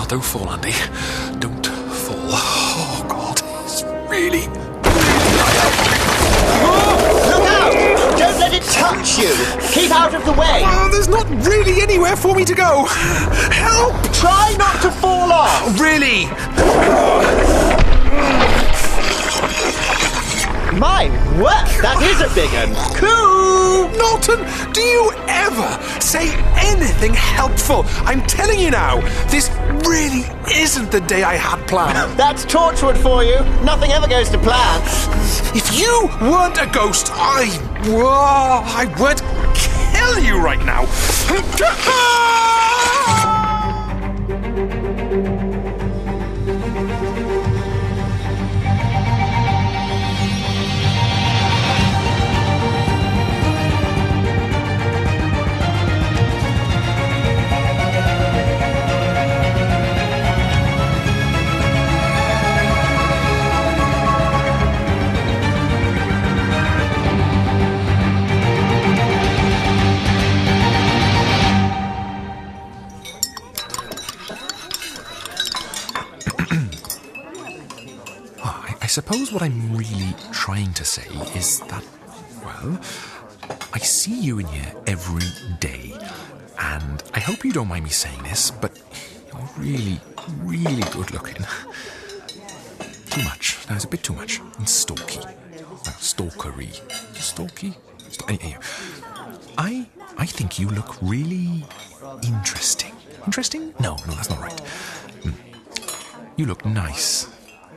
God, don't fall, Andy. Don't fall. Oh, God. It's really... Look out! Don't let it touch you! Keep out of the way! Oh, there's not really anywhere for me to go. Help! Try not to fall off! Really? My word, that is a big one! Cool! Norton, do you ever say anything helpful? I'm telling you now, this really isn't the day I had planned. That's Torchwood for you. Nothing ever goes to plan. If you weren't a ghost, I would kill you right now. I suppose what I'm really trying to say is that, well, I see you in here every day, and I hope you don't mind me saying this, but you're really, really good looking. Too much. That was a bit too much. And stalky. Well, stalkery. Stalky? Anyway, I think you look really interesting. Interesting? No, that's not right. You look nice.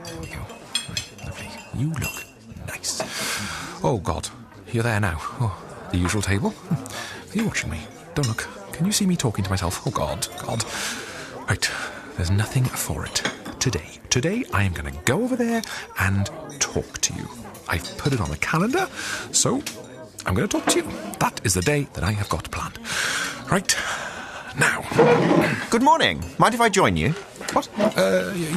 There we go. Lovely. You look nice. Oh, God. You're there now. Oh, the usual table. Are you watching me? Don't look. Can you see me talking to myself? Oh, God. Right. There's nothing for it. Today, I am going to go over there and talk to you. I've put it on the calendar, so I'm going to talk to you. That is the day that I have got planned. Right. Now. Good morning. Mind if I join you? What?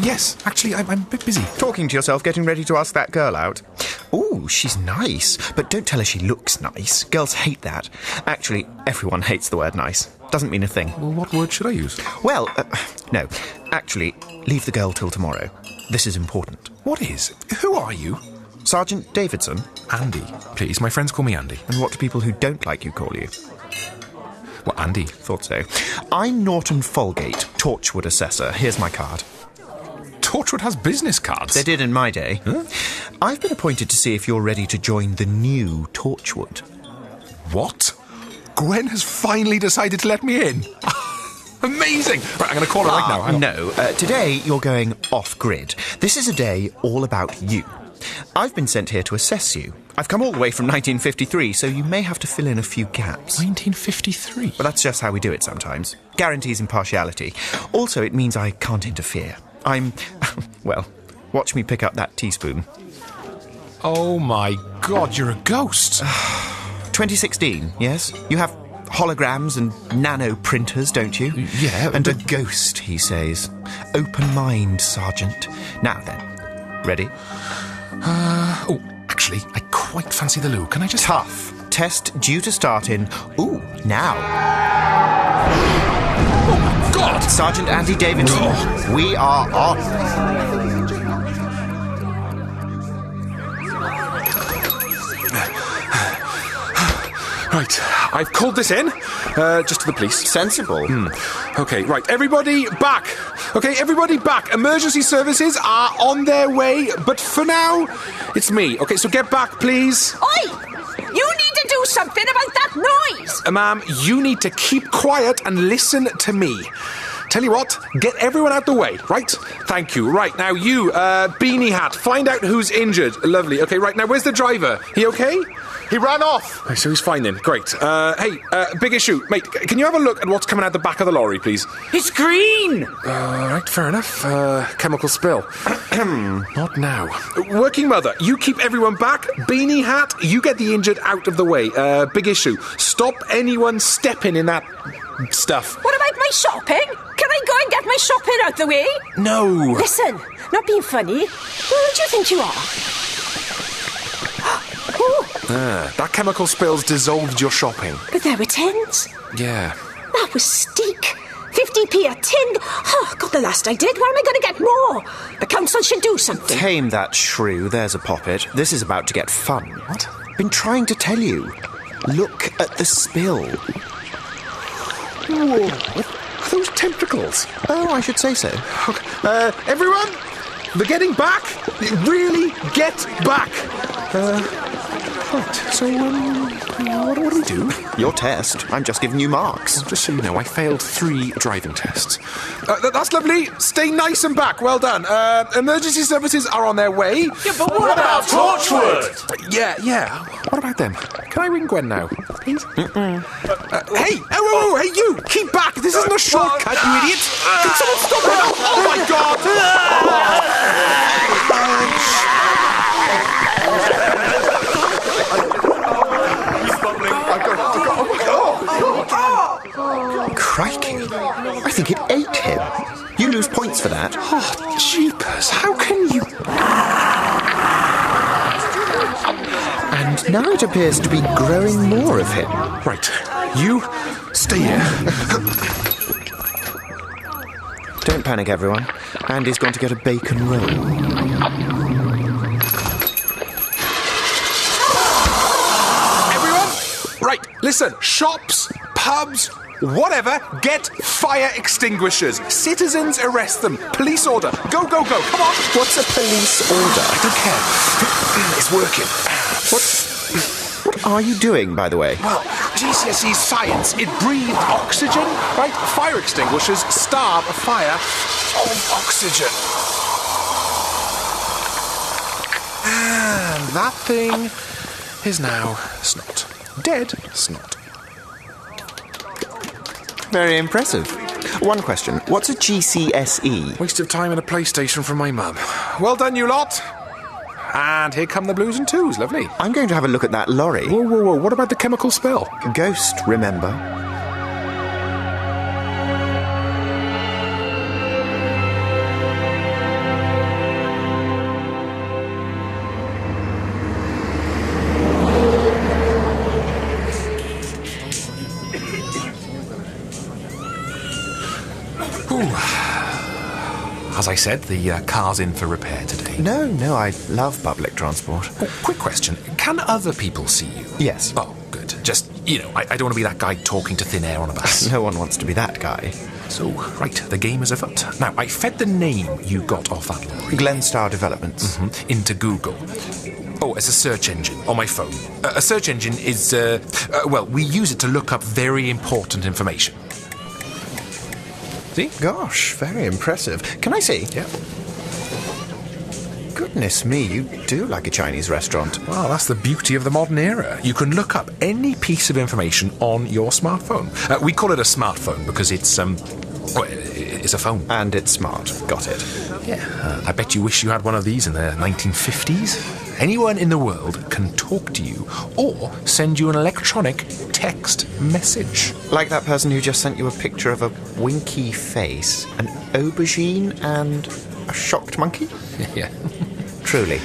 Yes. Actually, I'm a bit busy. Talking to yourself, getting ready to ask that girl out. Ooh, she's nice. But don't tell her she looks nice. Girls hate that. Actually, everyone hates the word nice. Doesn't mean a thing. Well, what word should I use? Well, no. Actually, leave the girl till tomorrow. This is important. What is? Who are you? Sergeant Davidson. Andy. Please, my friends call me Andy. And what do people who don't like you call you? Well, Andy. Thought so. I'm Norton Folgate, Torchwood Assessor. Here's my card. Torchwood has business cards? They did in my day. Huh? I've been appointed to see if you're ready to join the new Torchwood. What? Gwen has finally decided to let me in. Amazing! Right, I'm going to call her right now. No, today you're going off-grid. This is a day all about you. I've been sent here to assess you. I've come all the way from 1953, so you may have to fill in a few gaps. 1953? But that's just how we do it sometimes. Guarantees impartiality. Also, it means I can't interfere. Well, watch me pick up that teaspoon. Oh my God, you're a ghost. 2016, yes? You have holograms and nano printers, don't you? Yeah. And a ghost, he says. Open mind, Sergeant. Now then, ready? Actually, I quite fancy the loo. Can I just... Tough. Test due to start in... Ooh, now. Oh, my God! Sergeant Andy Davidson, Oh. We are on. Right, I've called this in, just to the police. Sensible. Okay, right, everybody back. Okay, everybody back. Emergency services are on their way, but for now, it's me. Okay, so get back, please. Oi! You need to do something about that noise! Ma'am, you need to keep quiet and listen to me. Tell you what, get everyone out the way, right? Thank you. Right, now you, beanie hat, find out who's injured. Lovely. Okay, right, now where's the driver? He okay? He ran off. So he's fine then. Great. Hey, big issue. Mate, can you have a look at what's coming out the back of the lorry, please? It's green! Right, fair enough. Chemical spill. Not now. Working mother, you keep everyone back. Beanie hat, you get the injured out of the way. Big issue. Stop anyone stepping in that stuff. What about my shopping? Can I go and get my shopping out the way? No. Listen, not being funny. Who do you think you are? That chemical spill's dissolved your shopping. But there were tens. Yeah. That was steak. 50 GDP, a tin... Oh, God, the last I did. Where am I going to get more? The council should do something. Tame that shrew, there's a poppet. This is about to get fun. What? Been trying to tell you. Look at the spill. Whoa. Are those tentacles? Oh, I should say so. Okay. Everyone, they're getting back. Really get back. Right, so, what do we do? Your test. I'm just giving you marks. Just so you know, I failed 3 driving tests. That's lovely. Stay nice and back. Well done. Emergency services are on their way. Yeah, but what about Torchwood? Yeah. What about them? Can I ring Gwen now, please? Hey, hey, you! Keep back! This isn't a shortcut, you idiot! Can someone stop it? Oh my God! Crikey. I think it ate him. You lose points for that. Oh, jeepers, how can you... And now it appears to be growing more of him. Right, you stay here. Don't panic, everyone. Andy's gone to get a bacon roll. Everyone, right, listen, shops, pubs, whatever, get fire extinguishers. Citizens arrest them. Police order. Go, come on. What's a police order? I don't care. It's working. What are you doing, by the way? Well, GCSE science, it breathed oxygen, right? Fire extinguishers starve a fire of oxygen. And that thing is now snot. Dead snot. Very impressive. One question. What's a GCSE? Waste of time and a PlayStation from my mum. Well done, you lot. And here come the blues and twos. Lovely. I'm going to have a look at that lorry. Whoa. What about the chemical spill? Ghost, remember? As I said, the car's in for repair today. No, I love public transport. Oh, quick question. Can other people see you? Yes. Oh, good. Just, I don't want to be that guy talking to thin air on a bus. No one wants to be that guy. So, right, the game is afoot. Now, I fed the name you got off that lorry. Glenstar Developments. Into Google. Oh, as a search engine on my phone. A search engine is, we use it to look up very important information. See? Gosh, very impressive. Can I see? Yeah. Goodness me, you do like a Chinese restaurant. Well, that's the beauty of the modern era. You can look up any piece of information on your smartphone. We call it a smartphone because it's a phone. And it's smart. Got it. Yeah. I bet you wish you had one of these in the 1950s. Anyone in the world can talk to you or send you an electronic text message. Like that person who just sent you a picture of a winky face, an aubergine and a shocked monkey? Yeah. Truly,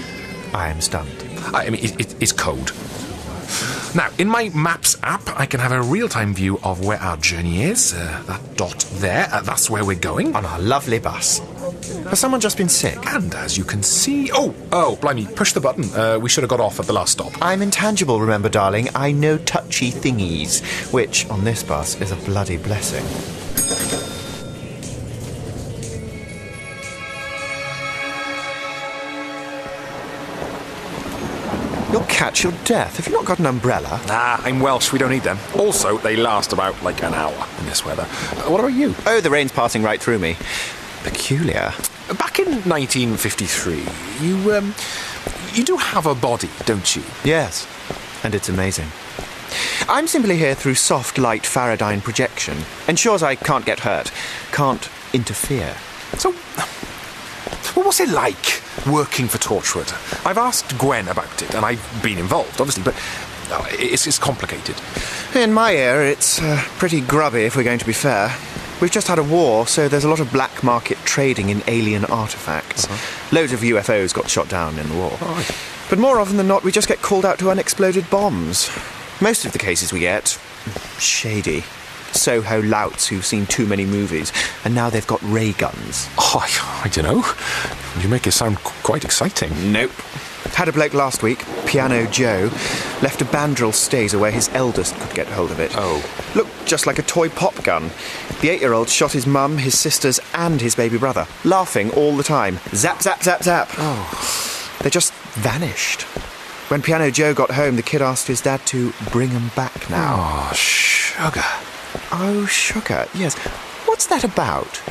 I am stunned. I mean, it's code. Now, in my Maps app, I can have a real-time view of where our journey is. That dot there, that's where we're going. On our lovely bus. Has someone just been sick? And as you can see... Oh, blimey, push the button. We should have got off at the last stop. I'm intangible, remember, darling. I know touchy thingies, which, on this bus, is a bloody blessing. You'll catch your death. Have you not got an umbrella? Nah, I'm Welsh. We don't need them. Also, they last about, an hour in this weather. What about you? Oh, the rain's passing right through me. Peculiar. Back in 1953, you do have a body, don't you? Yes, and it's amazing. I'm simply here through soft light Faraday projection. Ensures I can't get hurt, can't interfere. So, what's it like working for Torchwood? I've asked Gwen about it, and I've been involved, obviously, but it's complicated. In my ear, it's pretty grubby, if we're going to be fair. We've just had a war, so there's a lot of black market trading in alien artefacts. Loads of UFOs got shot down in the war. Right. But more often than not, we just get called out to unexploded bombs. Most of the cases we get, shady. Soho louts who've seen too many movies, and now they've got ray guns. Oh, I don't know. You make it sound quite exciting. Nope. Had a bloke last week, Piano Joe, left a Bandrel Staser where his eldest could get hold of it. Oh. Looked just like a toy pop gun. The 8-year-old shot his mum, his sisters, and his baby brother, laughing all the time. Zap, zap, zap, zap. Oh. They just vanished. When Piano Joe got home, the kid asked his dad to bring him back now. Oh, sugar. Oh, sugar, yes. What's that about?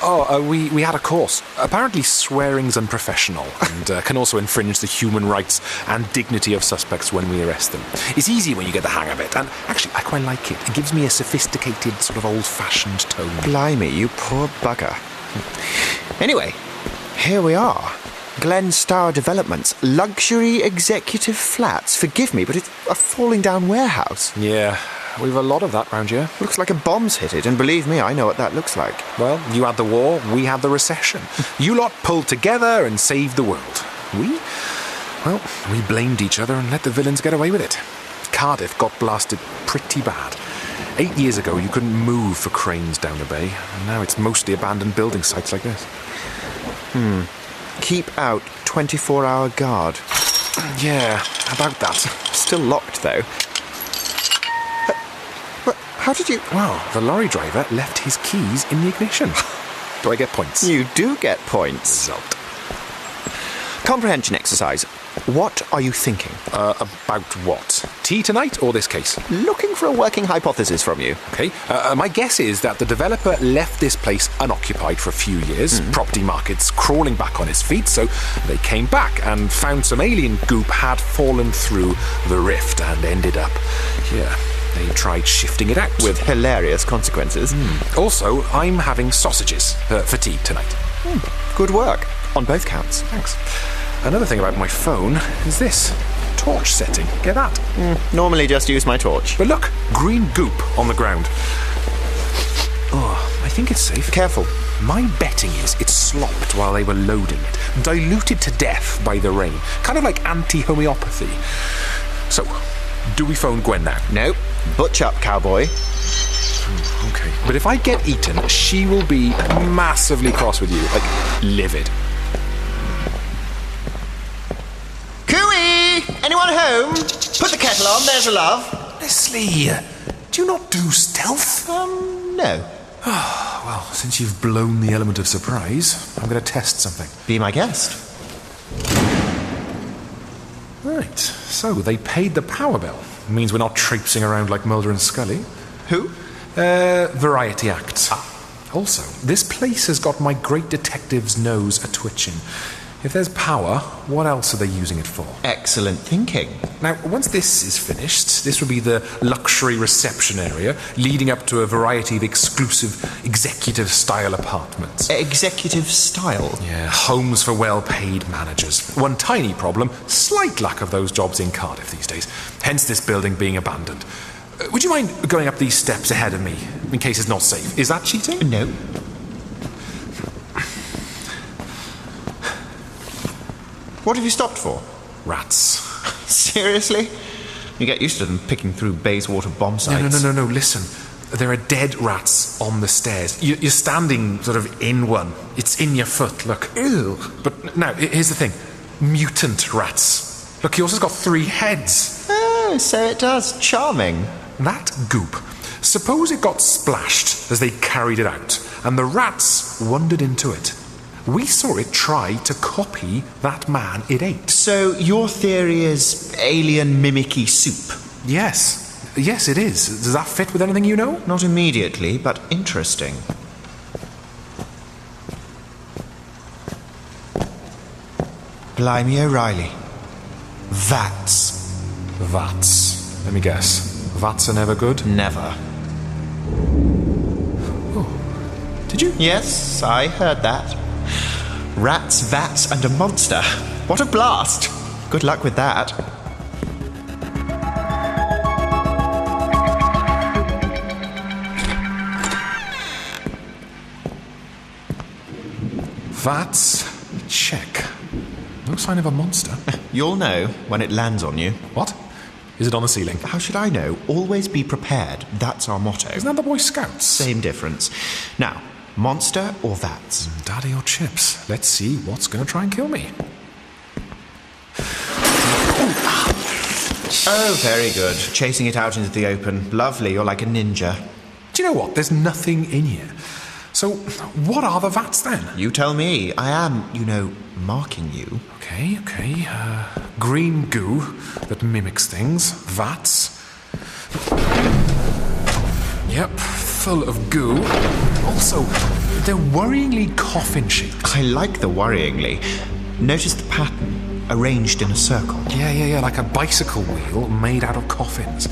Oh, we had a course. Apparently swearing's unprofessional and can also infringe the human rights and dignity of suspects when we arrest them. It's easy when you get the hang of it, and actually I quite like it. It gives me a sophisticated, sort of old-fashioned tone. Blimey, you poor bugger. Anyway, here we are. Glen Stour Developments, luxury executive flats. Forgive me, but it's a falling-down warehouse. Yeah, we've a lot of that round here. Looks like a bomb's hit it, and believe me, I know what that looks like. Well, you had the war, we had the recession. You lot pulled together and saved the world. Well, we blamed each other and let the villains get away with it. Cardiff got blasted pretty bad. 8 years ago, you couldn't move for cranes down the bay, and now it's mostly abandoned building sites like this. Keep out 24-hour guard. Yeah, about that. Still locked, though. How did you... Well, the lorry driver left his keys in the ignition. Do I get points? You do get points. Result. Comprehension exercise. What are you thinking? About what? Tea tonight or this case? Looking for a working hypothesis from you. Okay. My guess is that the developer left this place unoccupied for a few years. Property market's crawling back on its feet, so they came back and found some alien goop had fallen through the rift and ended up here. They tried shifting it out. With hilarious consequences. Also, I'm having sausages for tea tonight. Good work. On both counts. Thanks. Another thing about my phone is this. Torch setting. Get that? Normally just use my torch. But look, green goop on the ground. Oh, I think it's safe. Careful. My betting is it slopped while they were loading it, diluted to death by the rain. Kind of like anti-homeopathy. So, do we phone Gwen now? No. Butch up, cowboy. Okay. But if I get eaten, she will be massively cross with you. Like, livid. Cooey! Anyone home? Put the kettle on, there's a love. Leslie, do you not do stealth? No. Well, since you've blown the element of surprise, I'm going to test something. Be my guest. Right, so they paid the power bill. Means we're not traipsing around like Mulder and Scully. Who? Variety Act. Also, this place has got my great detective's nose a-twitching. If there's power, what else are they using it for? Excellent thinking. Now, once this is finished, this will be the luxury reception area, leading up to a variety of exclusive executive-style apartments. Executive style? Yeah, homes for well-paid managers. One tiny problem, slight lack of those jobs in Cardiff these days. Hence this building being abandoned. Would you mind going up these steps ahead of me, in case it's not safe? Is that cheating? No. What have you stopped for? Rats. Seriously? You get used to them picking through Bayswater bomb sites. No, listen. There are dead rats on the stairs. You're standing sort of in one. It's in your foot, look. Ew. But now, here's the thing. Mutant rats. Look, he also got 3 heads. Oh, so it does. Charming. That goop. Suppose it got splashed as they carried it out, and the rats wandered into it. We saw it try to copy that man it ate. So your theory is alien mimicky soup? Yes. Yes, it is. Does that fit with anything you know? Not immediately, but interesting. Blimey O'Reilly. Vats. Vats. Let me guess. Vats are never good? Never. Oh. Did you? Yes, I heard that. Rats, vats, and a monster. What a blast! Good luck with that. Vats, check. No sign of a monster. You'll know when it lands on you. What? Is it on the ceiling? How should I know? Always be prepared. That's our motto. Isn't that the Boy Scouts? Same difference. Now, monster or vats? Daddy or chips? Let's see what's going to try and kill me. Oh, very good. Chasing it out into the open. Lovely, you're like a ninja. Do you know what? There's nothing in here. So, what are the vats then? You tell me. I am, marking you. Okay. Green goo that mimics things. Vats. Yep, full of goo. Also, they're worryingly coffin-shaped. I like the worryingly. Notice the pattern. Arranged in a circle. Yeah, like a bicycle wheel made out of coffins.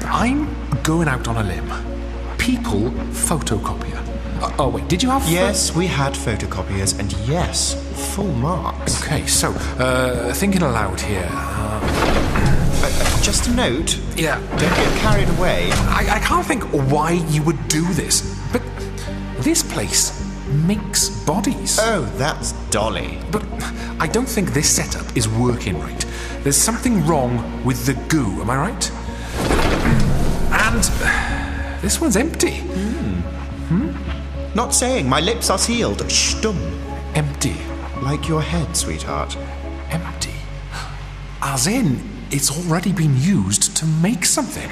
I'm going out on a limb. People photocopier. Oh, wait, did you have... Yes, we had photocopiers, and yes, full marks. Okay, so, thinking aloud here. Just a note. Yeah. Don't get carried away. I can't think why you would do this, but this place makes bodies. Oh, that's Dolly. But I don't think this setup is working right. There's something wrong with the goo, am I right? And this one's empty. Not saying. My lips are sealed. Stumm. Empty. Like your head, sweetheart. Empty. As in, it's already been used to make something.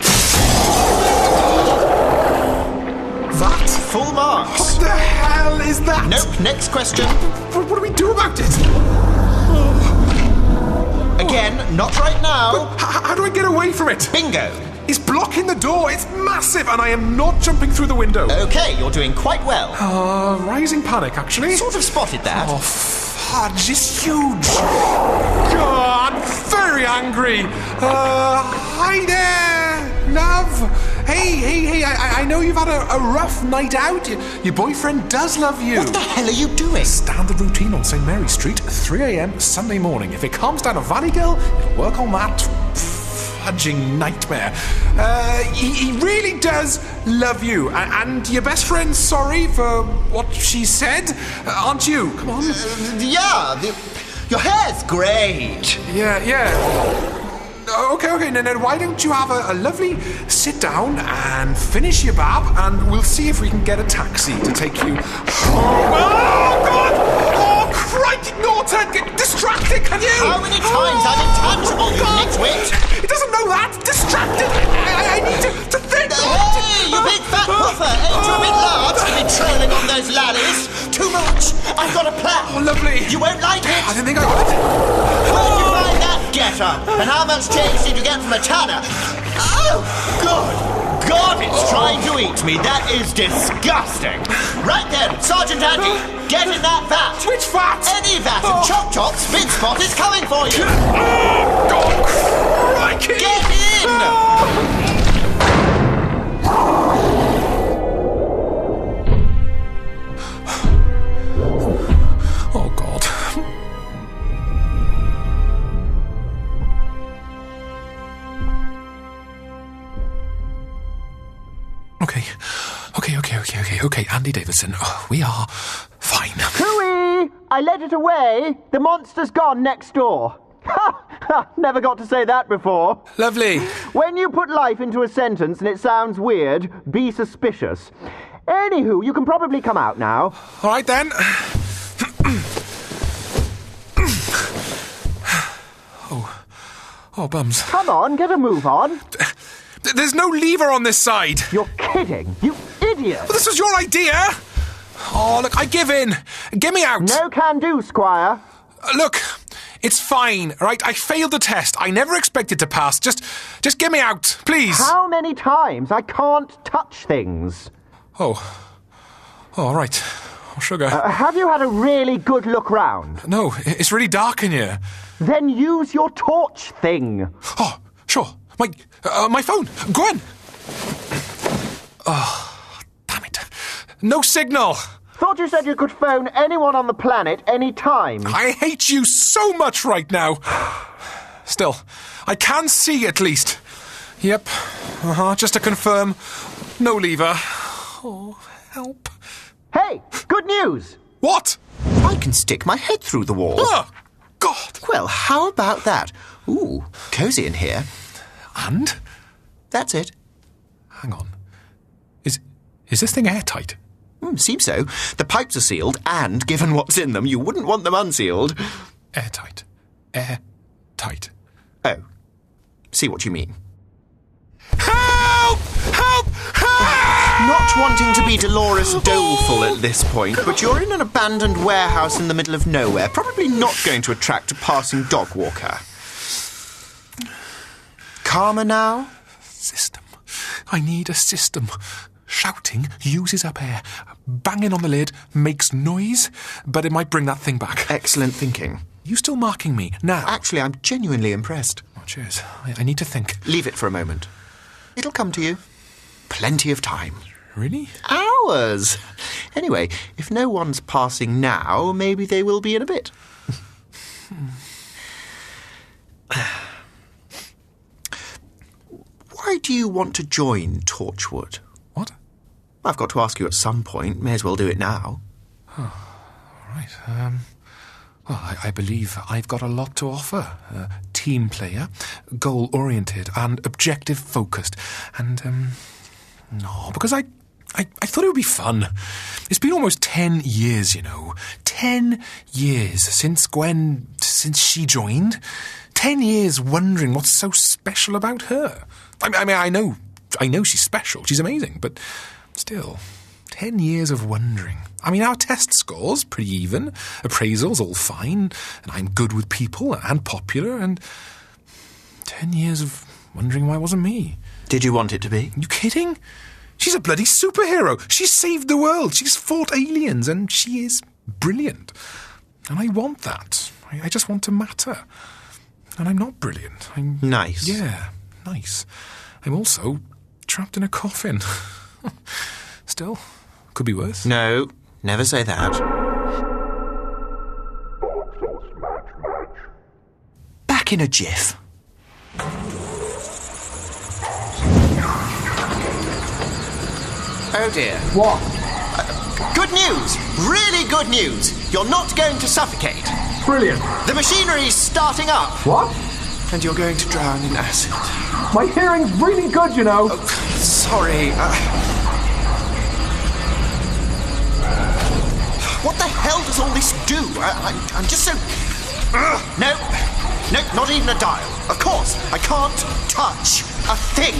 That? Full marks. What the hell is that? Nope, next question. What do we do about it? Again, not right now. How do I get away from it? Bingo. It's blocking the door. It's massive, and I am not jumping through the window. Okay, you're doing quite well. Rising panic, actually. Sort of spotted that. Oh, fudge, it's huge. God, I'm very angry. Hi there, love. Hey, I know you've had a rough night out. Your boyfriend does love you. What the hell are you doing? Standard routine on St. Mary Street, 3 a.m. Sunday morning. If it calms down a valley girl, it'll work on that fudging nightmare. He really does love you. And your best friend's sorry for what she said, aren't you? Come on. Your hair's great. Yeah. Okay, now why don't you have a lovely sit down and finish your bab, and we'll see if we can get a taxi to take you home. Oh, God! Oh, crikey, Norton! Get distracted, can you? How many times I'm intangible, you nitwit? He doesn't know that! Distracted! I need to think! Hey, you big fat puffer! Ain't you a bit large to be trolling on those lallies? Too much! I've got a plan! Oh, lovely! You won't like it! I didn't think I would. Where'd you find that getter? And how much change did you get from a tanner? Oh, God, it's trying to eat me. That is disgusting. Right then, Sergeant Andy, get in that vat. Which vat? Any vat, and Chop Chop Spin Spot is coming for you. Oh, God, crikey! Get in! Oh, God. Okay, Andy Davidson, we are fine. Hooey! I led it away. The monster's gone next door. Ha! Never got to say that before. Lovely. When you put life into a sentence and it sounds weird, be suspicious. Anywho, you can probably come out now. All right, then. Oh, bums. Come on, get a move on. There's no lever on this side. You're kidding, you idiot. Well, this was your idea. Oh, look, I give in. Get me out. No can do, Squire. Look, it's fine, all right? I failed the test. I never expected to pass. Just get me out, please. How many times? I can't touch things. Oh, all right. Oh, sugar. Have you had a really good look round? No, it's really dark in here. Then use your torch thing. Oh, sure. My phone. Go on. Oh, damn it. No signal. Thought you said you could phone anyone on the planet any time. I hate you so much right now. Still, I can see at least. Yep. Just to confirm, no lever. Oh, help. Hey, good news. What? I can stick my head through the wall. Oh, God. Well, how about that? Ooh, cozy in here. And? That's it. Hang on. Is this thing airtight? Seems so. The pipes are sealed, and given what's in them, you wouldn't want them unsealed. Airtight. Airtight. Oh. See what you mean. Help! Help! Help! Not wanting to be Dolores doleful at this point, but you're in an abandoned warehouse in the middle of nowhere, probably not going to attract a passing dog walker. Calmer now? System. I need a system. Shouting uses up air. Banging on the lid makes noise, but it might bring that thing back. Excellent thinking. You still marking me now? Actually, I'm genuinely impressed. Oh, cheers. I need to think. Leave it for a moment. It'll come to you. Plenty of time. Really? Hours! Anyway, if no one's passing now, maybe they will be in a bit. Why do you want to join Torchwood? What? I've got to ask you at some point. May as well do it now. Oh, all right. Well, I believe I've got a lot to offer. Team player, goal-oriented and objective-focused. And, no, because I thought it would be fun. It's been almost 10 years, 10 years since she joined. 10 years wondering what's so special about her. I mean, I know she's special. She's amazing, but still, 10 years of wondering. I mean, our test scores, pretty even. Appraisals, all fine. And I'm good with people and popular. And 10 years of wondering why it wasn't me. Did you want it to be? You kidding? She's a bloody superhero. She's saved the world. She's fought aliens. And she is brilliant. And I want that. I just want to matter. And I'm not brilliant. I'm... Nice. Yeah, nice. I'm also trapped in a coffin. Still, could be worse. No, never say that. Back in a jiff. Oh dear. What? Good news! Really good news! You're not going to suffocate. Brilliant. The machinery's starting up. What? And you're going to drown in acid. My hearing's really good, Oh, sorry. What the hell does all this do? I'm just so... No, not even a dial. Of course, I can't touch a thing.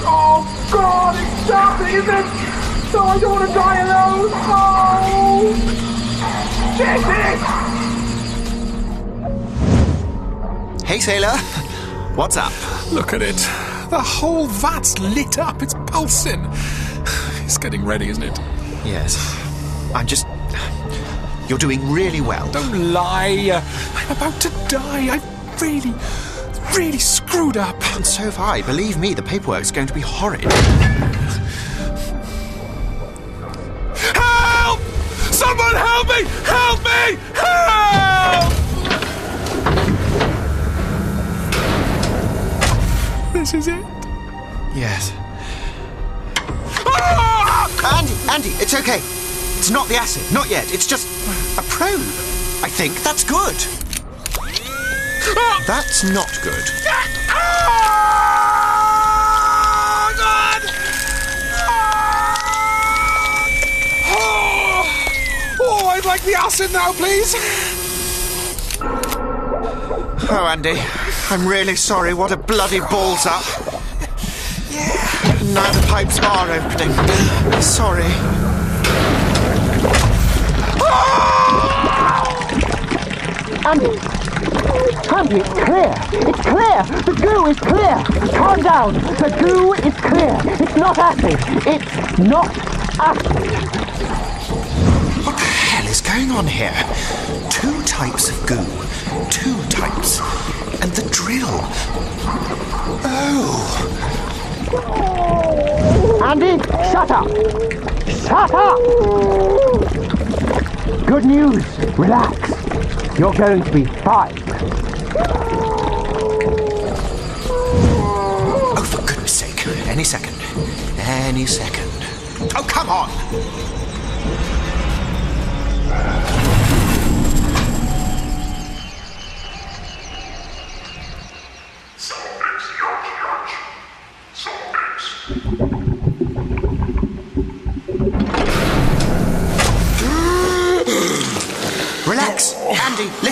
Oh, God, it's starting, is it? No, I don't want to die alone. Oh! Shit! Hey, sailor. What's up? Look at it. The whole vat's lit up. It's pulsing. It's getting ready, isn't it? Yes. You're doing really well. Don't lie. I'm about to die. I've really screwed up. And so have I. Believe me, the paperwork's going to be horrid. Help! Someone help me! Help me! Help! This is it? Yes. Ah! Andy, it's okay. It's not the acid. Not yet. It's just a probe. I think that's good. Ah! That's not good. Ah! God! Ah! Oh, I'd like the acid now, please. Oh, Andy, I'm really sorry. What a bloody balls up. Yeah. Now the pipes are opening. Sorry. Andy, it's clear. It's clear. The goo is clear. Calm down. The goo is clear. It's not acid. It's not acid. What the hell is going on here? 2 types of goo. 2 types. And the drill. Oh. Andy, shut up. Shut up. Good news. Relax. You're going to be fine. Oh, for goodness sake. Any second. Any second. Oh, come on!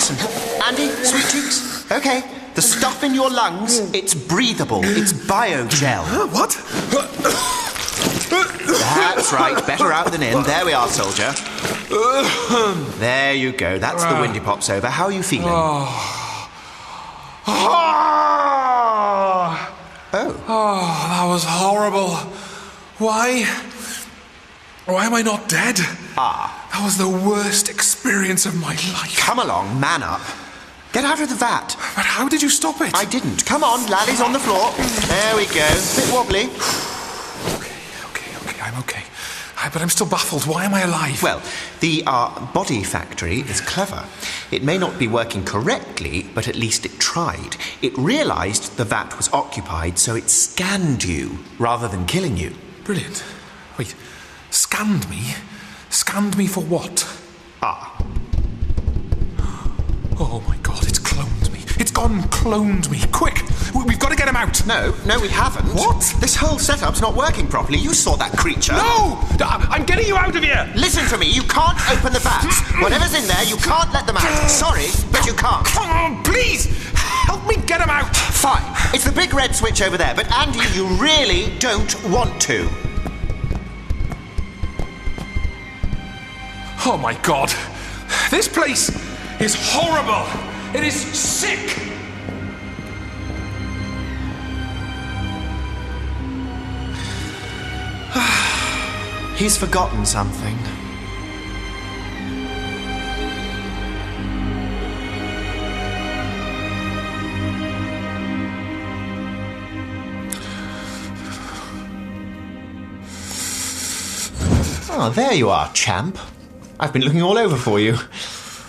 Listen, Andy, Sweet Cheeks. Okay, the stuff in your lungs, it's breathable. It's biogel. What? That's right, better out than in. There we are, soldier. There you go, that's the windy pops over. How are you feeling? Oh, that was horrible. Why am I not dead? That was the worst experience of my life. Come along, man up. Get out of the vat. But how did you stop it? I didn't. Come on, Lally's on the floor. There we go. Bit wobbly. Okay, I'm okay. But I'm still baffled. Why am I alive? Well, the body factory is clever. It may not be working correctly, but at least it tried. It realised the vat was occupied, so it scanned you rather than killing you. Brilliant. Wait, scanned me? Scanned me for what? Oh my God, it's cloned me. It's gone cloned me. Quick, we've got to get him out. No, we haven't. What? This whole setup's not working properly. You saw that creature. No! I'm getting you out of here! Listen to me, you can't open the vats. Whatever's in there, you can't let them out. Sorry, but you can't. Come on, please! Help me get him out! Fine. It's the big red switch over there, but Andy, you really don't want to. Oh my God. This place is horrible. It is sick. He's forgotten something. Oh, there you are, champ. I've been looking all over for you.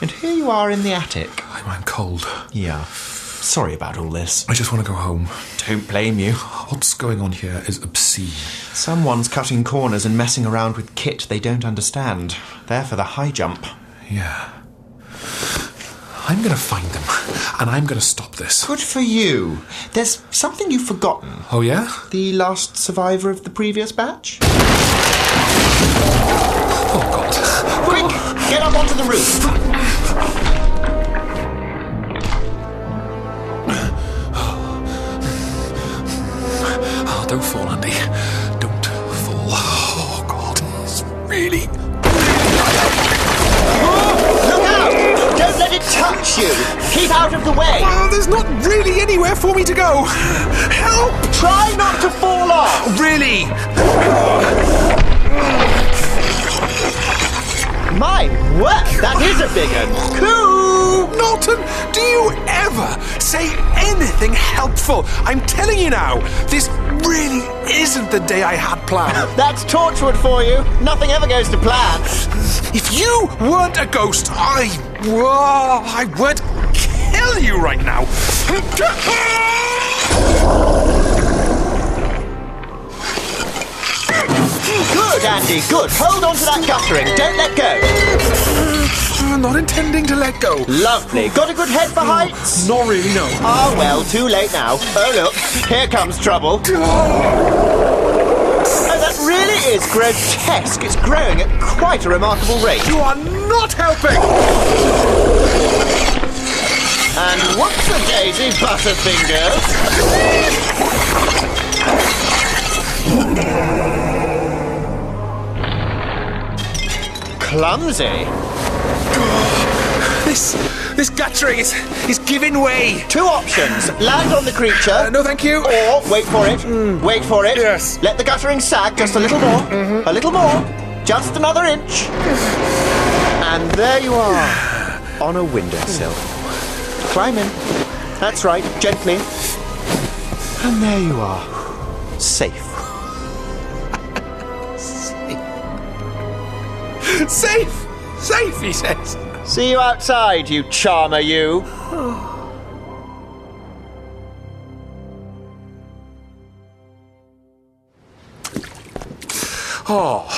And here you are in the attic. I'm cold. Yeah. Sorry about all this. I just want to go home. Don't blame you. What's going on here is obscene. Someone's cutting corners and messing around with kit they don't understand. They're for the high jump. Yeah. I'm going to find them, and I'm going to stop this. Good for you. There's something you've forgotten. Oh, yeah? The last survivor of the previous batch? Oh, God. Quick! Get up onto the roof. Oh, don't fall, Andy. Don't fall. Oh, God. It's really... Look out! Don't let it touch you! Keep out of the way! Well, there's not really anywhere for me to go. Help! Try not to fall off! Really? My word, that is a big one! Cool! Norton, do you ever say anything helpful? I'm telling you now, this really isn't the day I had planned. That's Torchwood for you. Nothing ever goes to plan. If you weren't a ghost, I would kill you right now. Good, Andy, good. Hold on to that guttering. Don't let go. I'm not intending to let go. Lovely. Got a good head for heights? Not really, no. Ah, well, too late now. Oh, look. Here comes trouble. Oh, that really is grotesque. It's growing at quite a remarkable rate. You are not helping. And whoops-a-daisy, Butterfingers. Clumsy. This guttering is giving way. Two options. Land on the creature. No, thank you. Or, wait for it. Wait for it. Yes. Let the guttering sag just a little more. A little more. Just another inch. And there you are. On a windowsill. Climb in. That's right. Gently. And there you are. Safe. Safe, he says. See you outside, you charmer, you. Oh,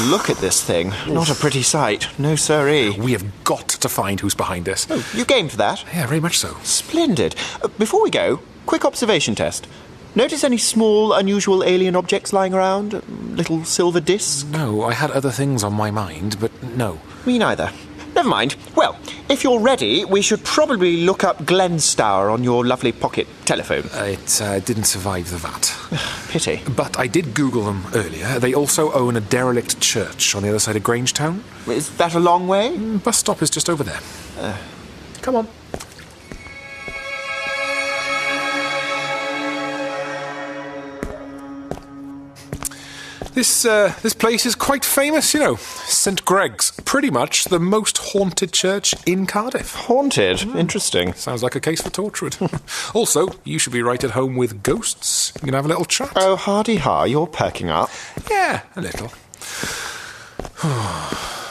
Look at this thing. Not a pretty sight. No siree. we have got to find who's behind this. You game for that? Yeah, very much so. Splendid. Before we go, quick observation test. Notice any small, unusual alien objects lying around? Little silver discs? No, I had other things on my mind, but no. Me neither. Never mind. Well, if you're ready, we should probably look up Glenstower on your lovely pocket telephone. It didn't survive the VAT. Pity. But I did Google them earlier. They also own a derelict church on the other side of Grangetown. Is that a long way? Bus stop is just over there. Come on. This place is quite famous, you know. St Greg's, pretty much the most haunted church in Cardiff. Haunted? Interesting. Sounds like a case for Torchwood. Also, you should be right at home with ghosts. You can have a little chat. Oh, hardy-ha, you're perking up. Yeah, a little.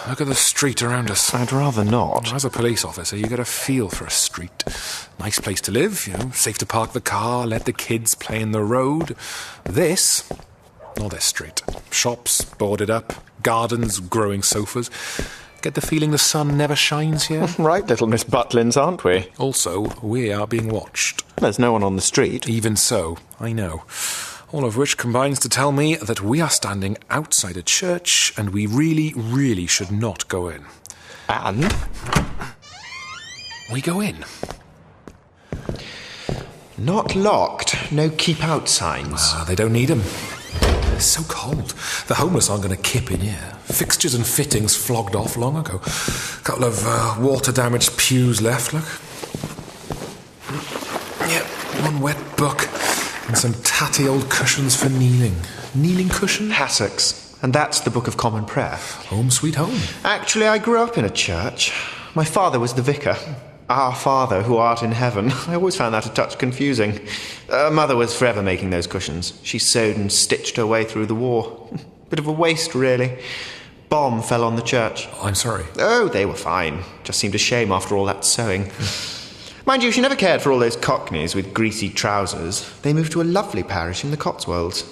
Look at the street around us. I'd rather not. As a police officer, you get a feel for a street. Nice place to live, you know, safe to park the car, let the kids play in the road. Not this street. Shops boarded up, gardens growing sofas. Get the feeling the sun never shines here. Right, little Miss Butlins, aren't we? Also, we are being watched. There's no one on the street. Even so, I know. All of which combines to tell me that we are standing outside a church and we really, really should not go in. And? We go in. Not locked. No keep out signs. They don't need them. It's so cold. The homeless aren't going to kip in here. Fixtures and fittings flogged off long ago. Couple of water-damaged pews left, look. Yeah, one wet book and some tatty old cushions for kneeling. Kneeling cushion? Hassocks. And that's the Book of Common Prayer. Home sweet home. Actually, I grew up in a church. My father was the vicar. Our Father, who art in heaven. I always found that a touch confusing. Mother was forever making those cushions. She sewed and stitched her way through the war. Bit of a waste, really. Bomb fell on the church. I'm sorry. Oh, they were fine. Just seemed a shame after all that sewing. Mind you, she never cared for all those cockneys with greasy trousers. They moved to a lovely parish in the Cotswolds.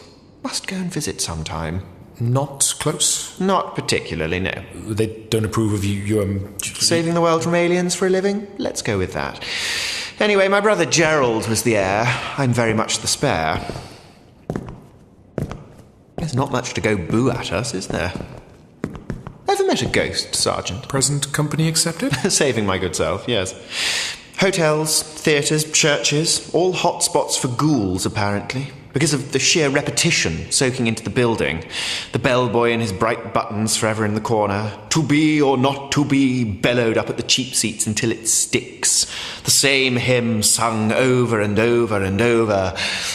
Must go and visit sometime. Not close? Not particularly, no. They don't approve of you, Saving the world from aliens for a living? Let's go with that. Anyway, my brother Gerald was the heir. I'm very much the spare. There's not much to go boo at us, is there? Ever met a ghost, Sergeant? Present company accepted? Saving my good self, yes. Hotels, theatres, churches, all hot spots for ghouls, apparently. Because of the sheer repetition soaking into the building. The bellboy in his bright buttons forever in the corner. To be or not to be bellowed up at the cheap seats until it sticks. The same hymn sung over and over and over.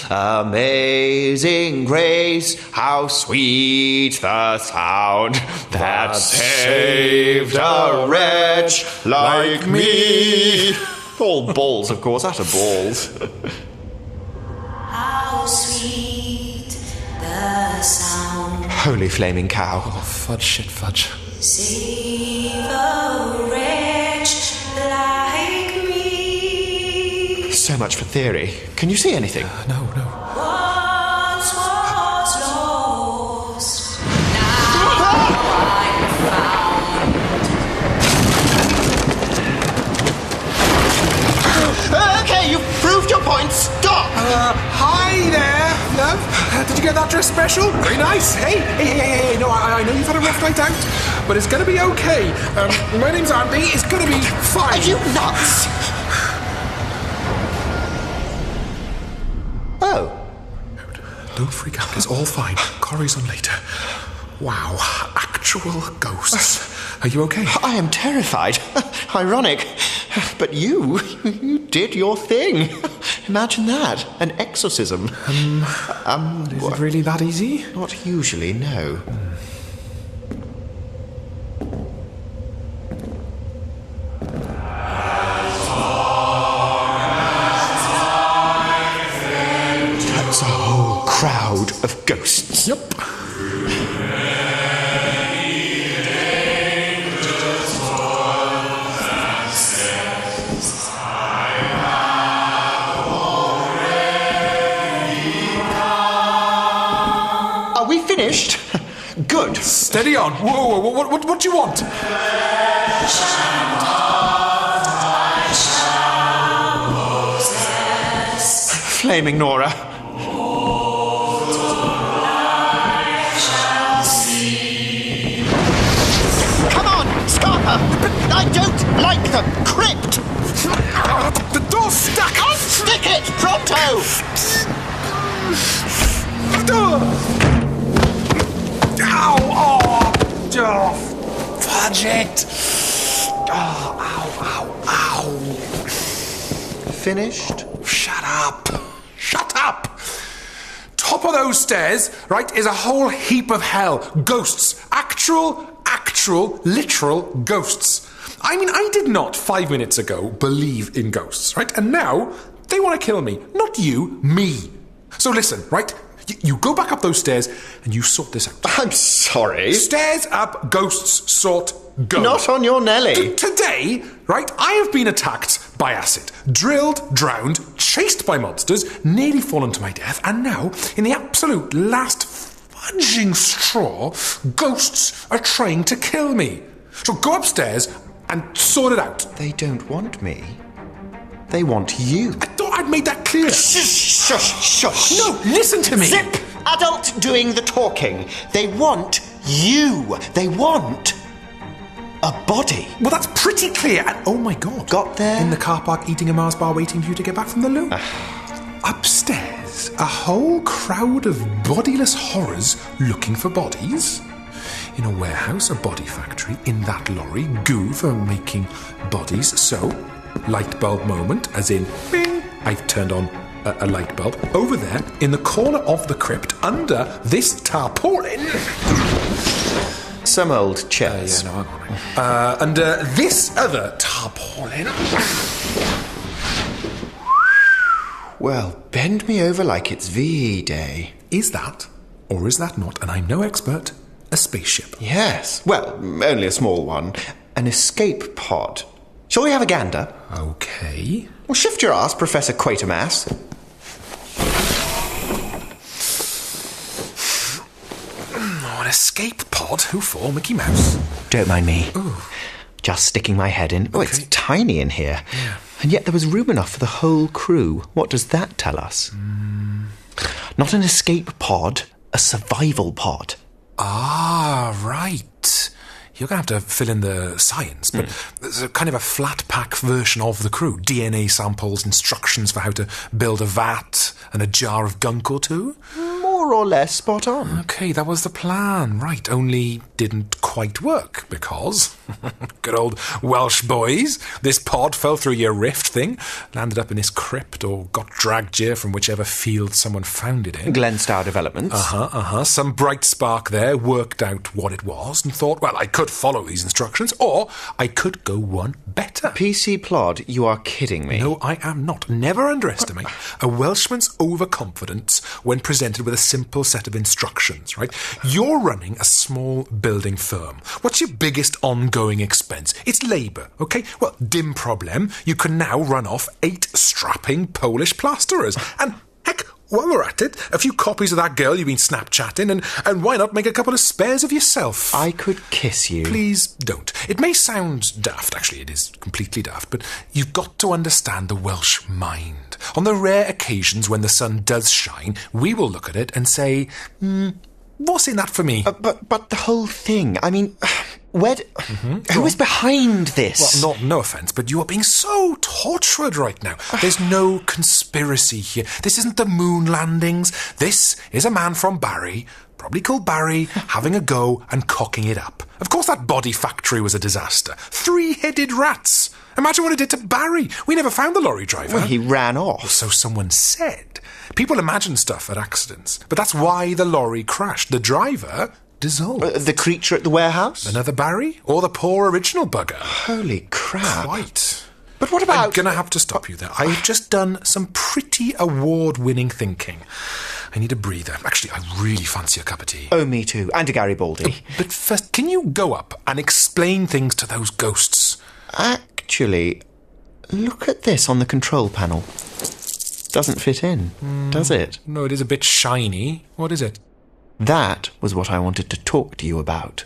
Amazing grace, how sweet the sound that saved a wretch like me. All balls, of course, utter balls. How sweet the sound. Holy flaming cow. Oh, fudge, shit, fudge. Save a wretch like me. So much for theory. Can you see anything? No. Once was lost, now I'm found. Okay, you've proved your point. Stop! Hi there, love. Did you get that dress special? Very nice. Hey. No, I know you've had a rough night out, but it's going to be okay. My name's Andy. It's going to be fine. Are you nuts? Oh. Don't freak out. It's all fine. Corrie's on later. Wow, actual ghosts. Are you okay? I am terrified. Ironic. But you did your thing. Imagine that. An exorcism. Is it really that easy? Not usually, no. That's a whole crowd of ghosts. Yep. Finished? Good. Steady on. Whoa, what do you want? Flaming Nora. Come on, stop her! I don't like them. Crypt! The door's stuck! Unstick it, pronto! Ow! Oh, fudge it! Oh, ow. Finished? Shut up! Top of those stairs, right, is a whole heap of hell. Ghosts. Actual, literal ghosts. I mean, I did not 5 minutes ago believe in ghosts, right? And now they want to kill me. Not you, me. So listen, right? You go back up those stairs and you sort this out. I'm sorry. Stairs up, ghosts, sort, go. Not on your Nelly. Today, right, I have been attacked by acid, drilled, drowned, chased by monsters, nearly fallen to my death, and now, in the absolute last fudging straw, ghosts are trying to kill me. So go upstairs and sort it out. They don't want me. They want you. I thought I'd made that clear. Shush. No, listen to me. Zip! Adult doing the talking. They want you. They want a body. Well, that's pretty clear. And oh my God. Got there? In the car park eating a Mars bar waiting for you to get back from the loo. Upstairs, a whole crowd of bodiless horrors looking for bodies. In a warehouse, a body factory. In that lorry, goo for making bodies. So, light bulb moment, as in, bing, I've turned on a light bulb. Over there, in the corner of the crypt, under this tarpaulin. Some old chairs. Hang on. Under this other tarpaulin. Well, bend me over like it's VE Day. Is that, or is that not, and I'm no expert, a spaceship? Yes. Well, only a small one. An escape pod. Shall we have a gander? Okay. Well, shift your ass, Professor Quatermass. An escape pod? Who for? Mickey Mouse? Don't mind me. Ooh. Just sticking my head in. Oh, Okay. it's tiny in here. Yeah. And yet there was room enough for the whole crew. What does that tell us? Not an escape pod, a survival pod. Ah, right. You're going to have to fill in the science, but there's a kind of a flat pack version of the crew. DNA samples, instructions for how to build a vat, and a jar of gunk or two. More or less spot on. Okay, that was the plan, right, only didn't quite work, because, good old Welsh boys, this pod fell through your rift thing, landed up in this crypt, or got dragged here from whichever field someone found it in. Glenstar Developments. Some bright spark there worked out what it was and thought, well, I could follow these instructions, or I could go one better. PC Plod, you are kidding me. No, I am not. Never underestimate a Welshman's overconfidence when presented with a simple set of instructions, right? You're running a small building firm. What's your biggest ongoing expense? It's labour, okay? Well, dim problem. You can now run off 8 strapping Polish plasterers. And heck, while we're at it, a few copies of that girl you've been Snapchatting, and why not make a couple of spares of yourself? I could kiss you. Please don't. It may sound daft, actually it is completely daft, but you've got to understand the Welsh mind. On the rare occasions when the sun does shine, we will look at it and say, what's in that for me? But the whole thing, I mean, who is behind this? Well, no offence, but you are being so tortured right now. There's no conspiracy here. This isn't the moon landings. This is a man from Barry, probably called Barry, having a go and cocking it up. Of course that body factory was a disaster. 3-headed rats. Imagine what it did to Barry. We never found the lorry driver. Well, he ran off. So someone said. People imagine stuff at accidents, but that's why the lorry crashed. The driver dissolved. The creature at the warehouse? Another Barry? Or the poor original bugger? Holy crap. Quite. But what about... I'm going to have to stop you there. I've just done some pretty award-winning thinking. I need a breather. Actually, I really fancy a cup of tea. Oh, me too. And a Garibaldi. But first, can you go up and explain things to those ghosts? Actually, look at this on the control panel. Doesn't fit in, does it? No, it is a bit shiny. What is it? That was what I wanted to talk to you about.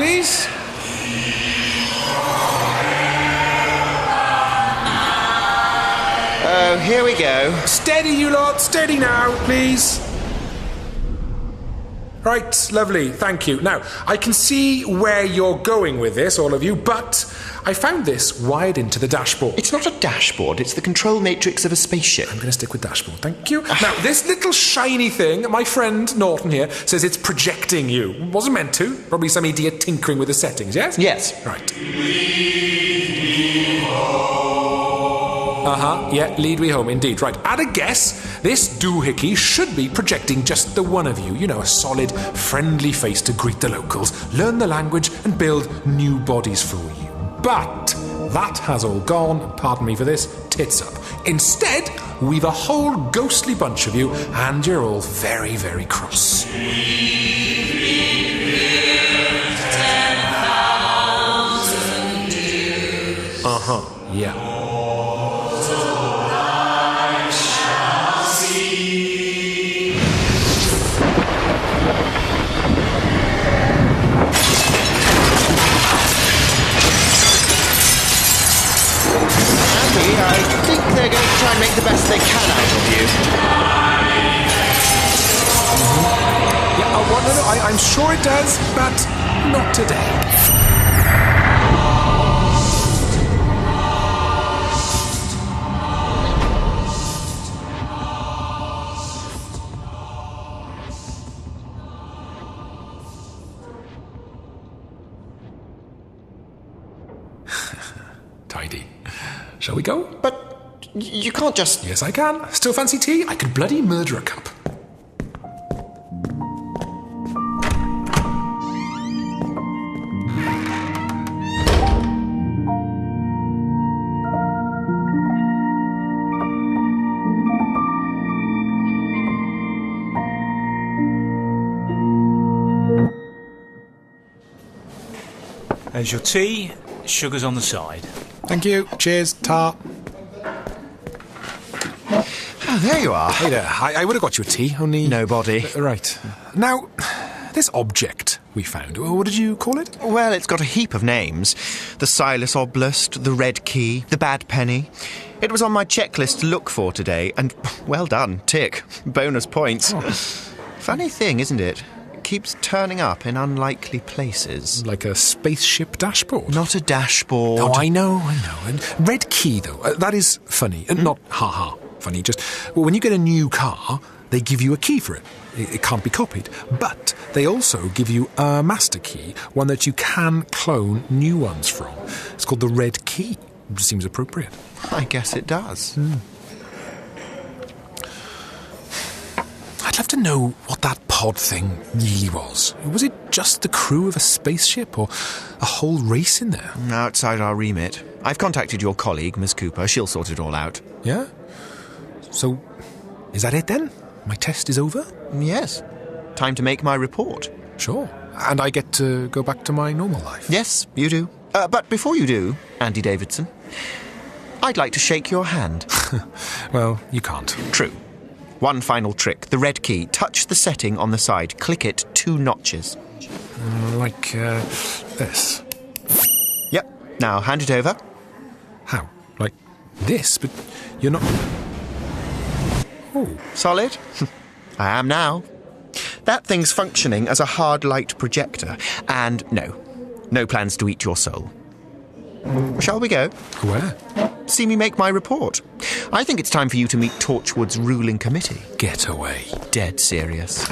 please. Oh, here we go. Steady, you lot. Steady now, please. Right, lovely. Thank you. Now, I can see where you're going with this, all of you, but I found this wired into the dashboard. It's not a dashboard, it's the control matrix of a spaceship. I'm going to stick with dashboard, thank you. Now, this little shiny thing, my friend Norton here, says it's projecting you. Wasn't meant to. Probably some idiot tinkering with the settings, yes? Yes. Right. Yeah, lead we home, indeed. Right, at a guess, this doohickey should be projecting just the one of you. You know, a solid, friendly face to greet the locals, learn the language, and build new bodies for you. But that has all gone, pardon me for this, tits up. Instead, we've a whole ghostly bunch of you, and you're all very, very cross. Yeah. I think they're going to try and make the best they can out of you. Yeah, I'm sure it does, but not today. Tidy. Shall we go? But you can't just... Yes, I can. Still fancy tea? I could bloody murder a cup. There's your tea. Sugar's on the side. Thank you. Cheers, tar. Oh, there you are. Hey there. I would have got you a tea, only... Nobody. Right. Now, this object we found, what did you call it? Well, it's got a heap of names. The Silas Oblast, the Red Key, the Bad Penny. It was on my checklist to look for today, and well done, tick. Bonus points. Oh. Funny thing, isn't it? It keeps turning up in unlikely places. Like a spaceship dashboard? Not a dashboard. Oh, I know. And Red Key, though, that is funny. Not ha-ha funny, just... Well, when you get a new car, they give you a key for it. It can't be copied. But they also give you a master key, one that you can clone new ones from. It's called the Red Key. It seems appropriate. I guess it does. I'd love to know what that pod thing really was. Was it just the crew of a spaceship or a whole race in there? Outside our remit. I've contacted your colleague, Miss Cooper. She'll sort it all out. Yeah? So, is that it then? My test is over? Yes. Time to make my report. Sure. And I get to go back to my normal life? Yes, you do. But before you do, Andy Davidson, I'd like to shake your hand. Well, you can't. True. One final trick. The Red Key. Touch the setting on the side. Click it 2 notches. Like this? Yep. Now hand it over. How? Like this? But you're not... Oh. Solid? I am now. That thing's functioning as a hard light projector. And no plans to eat your soul. Shall we go? Where? See me make my report. I think it's time for you to meet Torchwood's ruling committee. Get away. Dead serious.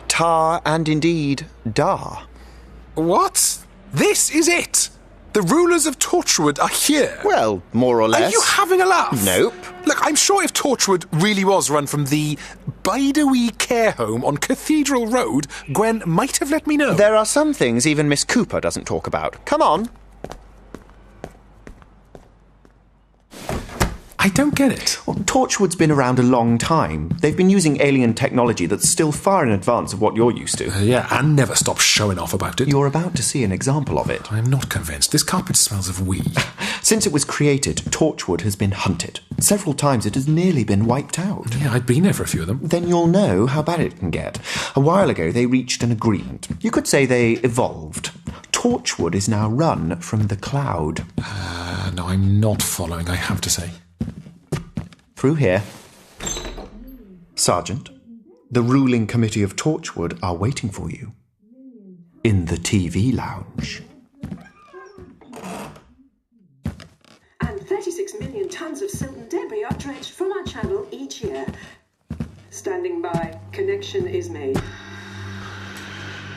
Tar and indeed Dar. What? This is it? The rulers of Torchwood are here? Well, more or less. Are you having a laugh? Nope. Look, I'm sure if Torchwood really was run from the Bide-a-wee care home on Cathedral Road, Gwen might have let me know. There are some things even Miss Cooper doesn't talk about. Come on. I don't get it. Well, Torchwood's been around a long time. They've been using alien technology that's still far in advance of what you're used to. Yeah, and never stop showing off about it. You're about to see an example of it. I'm not convinced. This carpet smells of weed. Since it was created, Torchwood has been hunted. Several times it has nearly been wiped out. Yeah, I'd been there for a few of them. Then you'll know how bad it can get. A while ago, they reached an agreement. You could say they evolved. Torchwood is now run from the cloud. No, I'm not following, I have to say. Through here. Sergeant, the ruling committee of Torchwood are waiting for you. In the TV lounge. And 36 million tons of silt and debris are dredged from our channel each year. Standing by. Connection is made.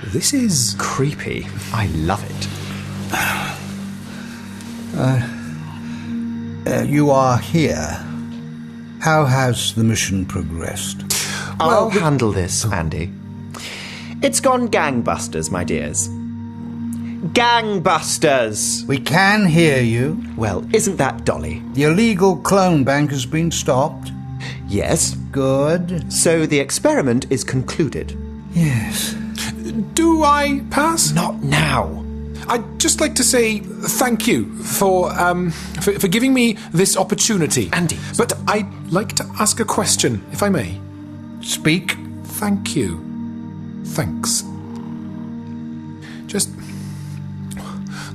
This is Creepy. I love it. You are here. How has the mission progressed? I'll handle this, Andy. It's gone gangbusters, my dears. Gangbusters! We can hear you. Well, isn't that Dolly? The illegal clone bank has been stopped. Yes. Good. So the experiment is concluded. Yes. Do I pass? Not now. I'd just like to say thank you for giving me this opportunity. Andy. But I'd like to ask a question, if I may. Speak. Thank you. Thanks. Just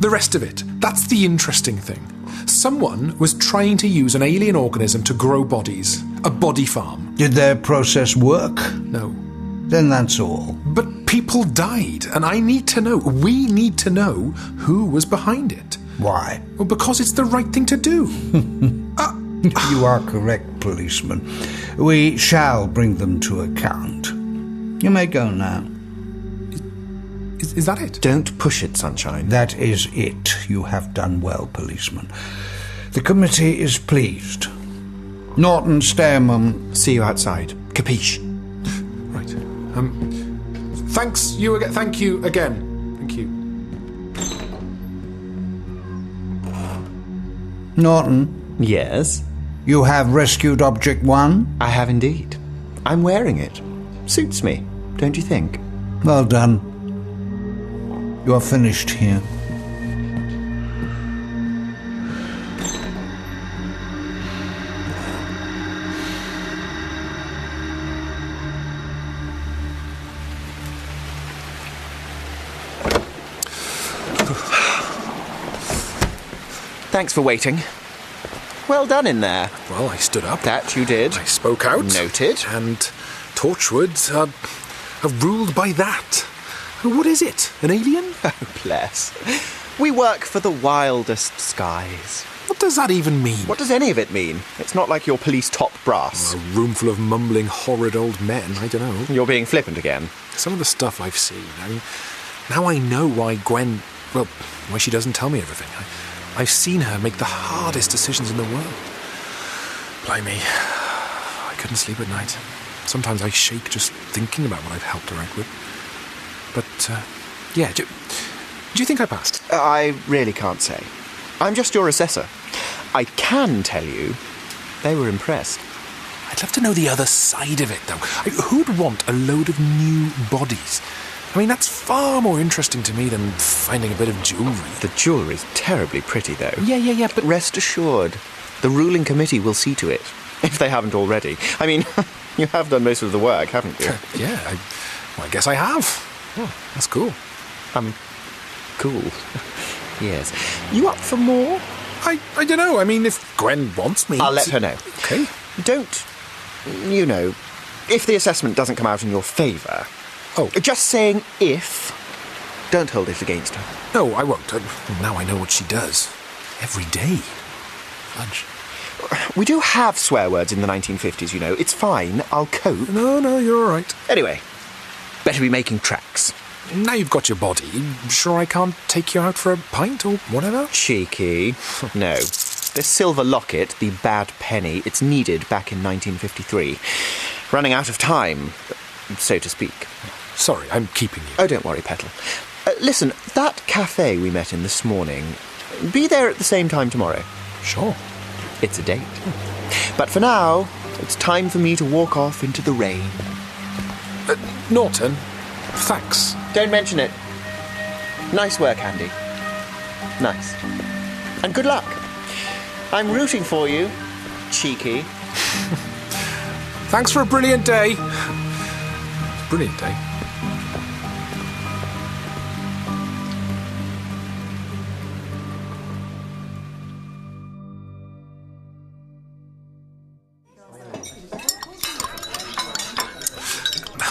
the rest of it. That's the interesting thing. Someone was trying to use an alien organism to grow bodies. A body farm. Did their process work? No. Then that's all. But people died, and I need to know, we need to know who was behind it. Why? Well, because it's the right thing to do. You are correct, policeman. We shall bring them to account. You may go now. Is that it? Don't push it, Sunshine. That is it. You have done well, policeman. The committee is pleased. Norton, stay a moment. See you outside. Capiche? Right. Thanks you again. Thank you again. Thank you. Norton, Yes? you have rescued Object 1? I have indeed. I'm wearing it. Suits me, don't you think? Well done. You are finished here. Thanks for waiting. Well done in there. Well, I stood up. That you did. I spoke out. Noted. And Torchwood are ruled by that. What is it? An alien? Oh, bless. We work for the wildest skies. What does that even mean? What does any of it mean? It's not like your police top brass. A room full of mumbling, horrid old men. I don't know. You're being flippant again. Some of the stuff I've seen. I mean, now I know why Gwen... Well, why she doesn't tell me everything. I've seen her make the hardest decisions in the world. Blimey. I couldn't sleep at night. Sometimes I shake just thinking about what I've helped her out with. But, yeah, do you think I passed? I really can't say. I'm just your assessor. I can tell you they were impressed. I'd love to know the other side of it, though. Who'd want a load of new bodies? I mean, that's far more interesting to me than finding a bit of jewellery. The jewellery's terribly pretty, though. Yeah, but... Rest assured, the ruling committee will see to it, if they haven't already. I mean, you have done most of the work, haven't you? Yeah, I guess I have. Oh, that's cool. Cool. Yes. You up for more? I don't know. I mean, if Gwen wants me... I'll let her know. Okay. Don't, if the assessment doesn't come out in your favour... Oh. Just saying if. Don't hold it against her. No, I won't. Now I know what she does. Every day. Fudge. We do have swear words in the 1950s, you know. It's fine. I'll cope. No, you're all right. Anyway, better be making tracks. Now you've got your body, sure I can't take you out for a pint or whatever? Cheeky. No. This silver locket, the bad penny, it's needed back in 1953. Running out of time, so to speak. Sorry, I'm keeping you. Oh, don't worry, Petal. Listen, that cafe we met in this morning, be there at the same time tomorrow. Sure. It's a date. But for now, it's time for me to walk off into the rain. Norton, thanks. Don't mention it. Nice work, Andy. Nice. And good luck. I'm rooting for you, cheeky. Thanks for a brilliant day. Brilliant day.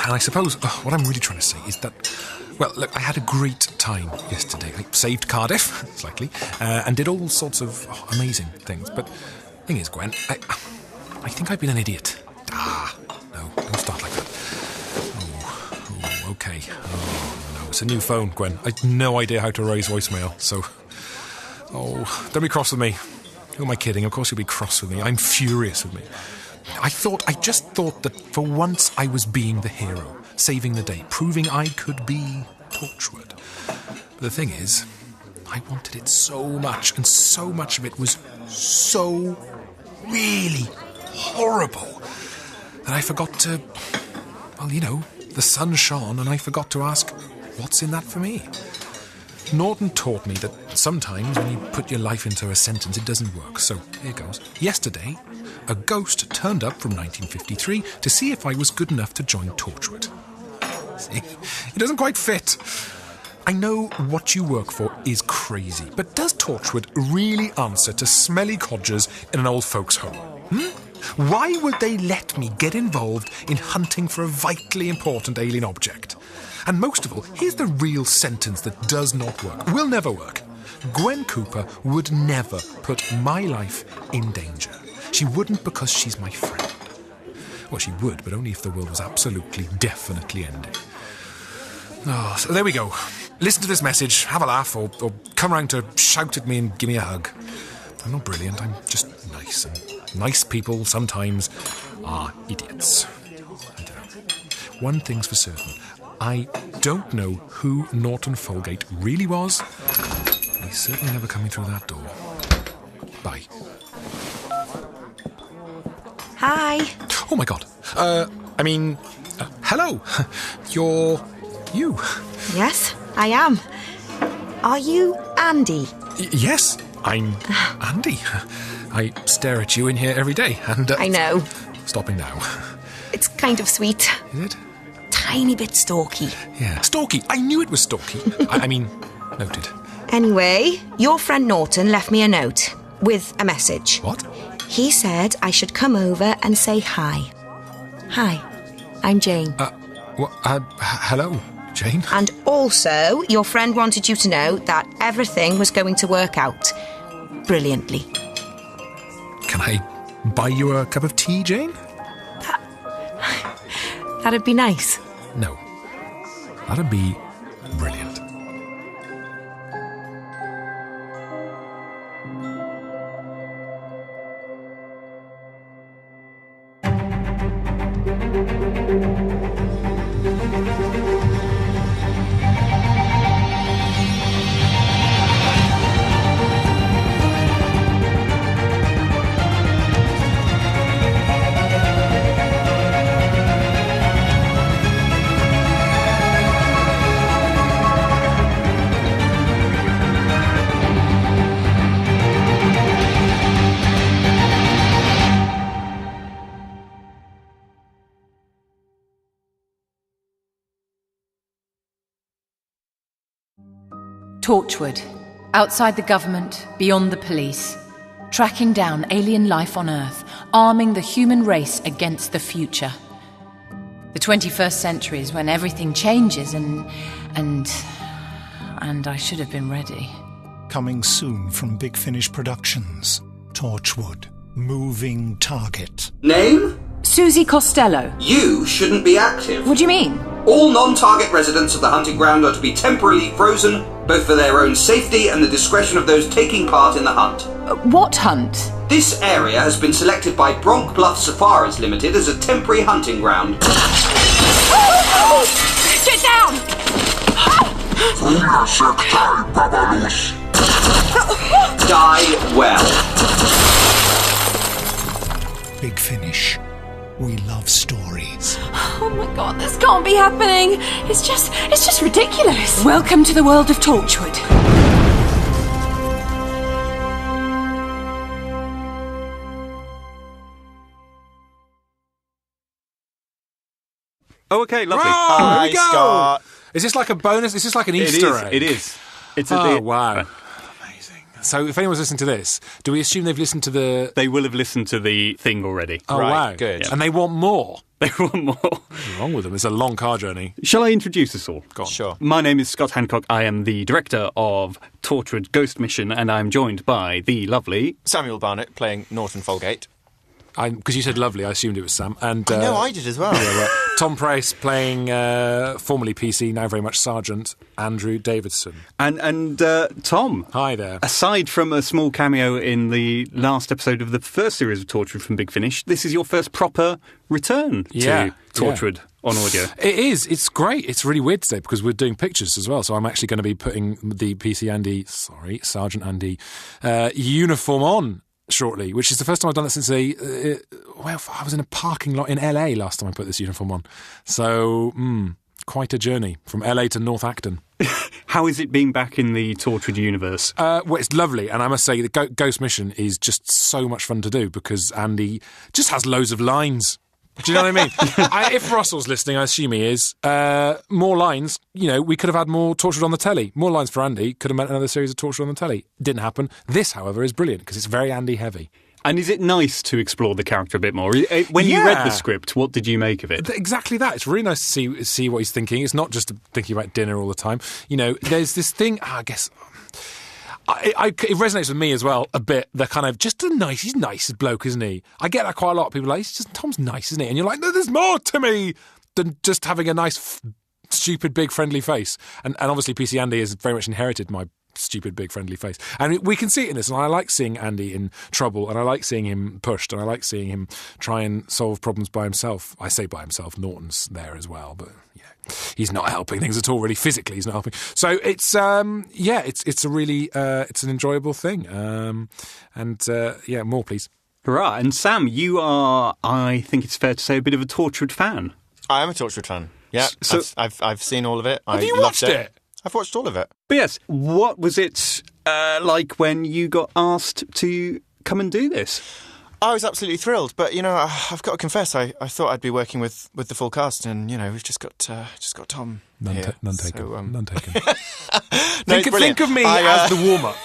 And I suppose what I'm really trying to say is that, well, look, I had a great time yesterday. I saved Cardiff, slightly, and did all sorts of amazing things. But the thing is, Gwen, I think I've been an idiot. No, don't start like that. Oh, okay. Oh, no, it's a new phone, Gwen. I've no idea how to raise voicemail, so... Oh, don't be cross with me. Who am I kidding? Of course you'll be cross with me. I'm furious with me. I just thought that for once I was being the hero, saving the day, proving I could be Torchwood. But the thing is, I wanted it so much, and so much of it was so really horrible that I forgot to, well, you know, the sun shone and I forgot to ask, what's in that for me? Norton taught me that sometimes when you put your life into a sentence, it doesn't work. So here goes. Yesterday, a ghost turned up from 1953 to see if I was good enough to join Torchwood. See, it doesn't quite fit. I know what you work for is crazy, but does Torchwood really answer to smelly codgers in an old folks' home? Why would they let me get involved in hunting for a vitally important alien object? And most of all, here's the real sentence that does not work, will never work. Gwen Cooper would never put my life in danger. She wouldn't because she's my friend. Well, she would, but only if the world was absolutely, definitely ending. Oh, so there we go. Listen to this message, have a laugh, or come round to shout at me and give me a hug. I'm not brilliant, I'm just nice. And nice people sometimes are idiots. I don't know. One thing's for certain. I don't know who Norton Folgate really was. He's certainly never coming through that door. Bye. Hi. Oh my God. Hello. You're you. Yes, I am. Are you Andy? Yes, I'm Andy. I stare at you in here every day and... I know. Stopping now. It's kind of sweet. Is it? Tiny bit stalky. Yeah, stalky. I knew it was stalky. I mean, noted. Anyway, your friend Norton left me a note with a message. What? He said I should come over and say hi. Hi, I'm Jane. Hello, Jane. And also, your friend wanted you to know that everything was going to work out brilliantly. Can I buy you a cup of tea, Jane? That'd be nice. No. That'd be brilliant. Torchwood. Outside the government, beyond the police. Tracking down alien life on Earth, arming the human race against the future. The 21st century is when everything changes and I should have been ready. Coming soon from Big Finish Productions. Torchwood. Moving target. Name? Susie Costello. You shouldn't be active. What do you mean? All non-target residents of the hunting ground are to be temporarily frozen, both for their own safety and the discretion of those taking part in the hunt. What hunt? This area has been selected by Bronc Bluff Safaris Limited as a temporary hunting ground. Get down! Die well. Big Finish. We love stories. Oh my god, this can't be happening. It's just ridiculous. Welcome to the world of Torchwood. Oh, okay, lovely. Oh, here we go. Scott. Is this like a bonus? Is this like an Easter egg? It is. It's wow. Amazing. So if anyone's listening to this, do we assume they've listened to the... They will have listened to the thing already. Oh, wow. Good. Yeah. And they want more. They want more. What's wrong with them? It's a long car journey. Shall I introduce us all? Go on. Sure. My name is Scott Hancock. I am the director of Torchwood Ghost Mission, and I'm joined by the lovely... Samuel Barnett playing Norton Folgate. Because you said lovely, I assumed it was Sam. And I know, I did as well. Yeah, right. Tom Price playing formerly PC, now very much Sergeant Andrew Davidson. And Tom. Hi there. Aside from a small cameo in the last episode of the first series of Torchwood from Big Finish, this is your first proper return to Torchwood on audio. It is. It's great. It's really weird today because we're doing pictures as well. So I'm actually going to be putting the Sergeant Andy uniform on shortly, which is the first time I've done it since I was in a parking lot in LA last time I put this uniform on. So, quite a journey from LA to North Acton. How is it being back in the Torchwood universe? Well, it's lovely, and I must say the Ghost Mission is just so much fun to do because Andy just has loads of lines. Do you know what I mean? If Russell's listening, I assume he is. More lines. You know, we could have had more Torchwood on the telly. More lines for Andy could have meant another series of Torchwood on the telly. Didn't happen. This, however, is brilliant because it's very Andy heavy. And is it nice to explore the character a bit more? When you read the script, what did you make of it? Exactly that. It's really nice to see what he's thinking. It's not just thinking about dinner all the time. You know, there's this thing, I guess... it resonates with me as well a bit. The kind of he's nice as bloke, isn't he? I get that quite a lot. People are like, Tom's nice, isn't he? And you're like, no, there's more to me than just having a nice, stupid, big, friendly face. And obviously, PC Andy has very much inherited my stupid, big, friendly face. And we can see it in this. And I like seeing Andy in trouble, and I like seeing him pushed, and I like seeing him try and solve problems by himself. I say by himself. Norton's there as well, but he's not helping things at all, really. Physically, he's not helping. So it's it's a really it's an enjoyable thing. More please. Hurrah! And Sam, you are, I think it's fair to say, a bit of a Torchwood fan. I am a Torchwood fan. Yeah, so I've seen all of it. Have you watched it? I've watched all of it. But yes, what was it like when you got asked to come and do this? I was absolutely thrilled, but I've got to confess, I thought I'd be working with the full cast, and we've just got Tom. None taken. None taken. Think of me as the warm up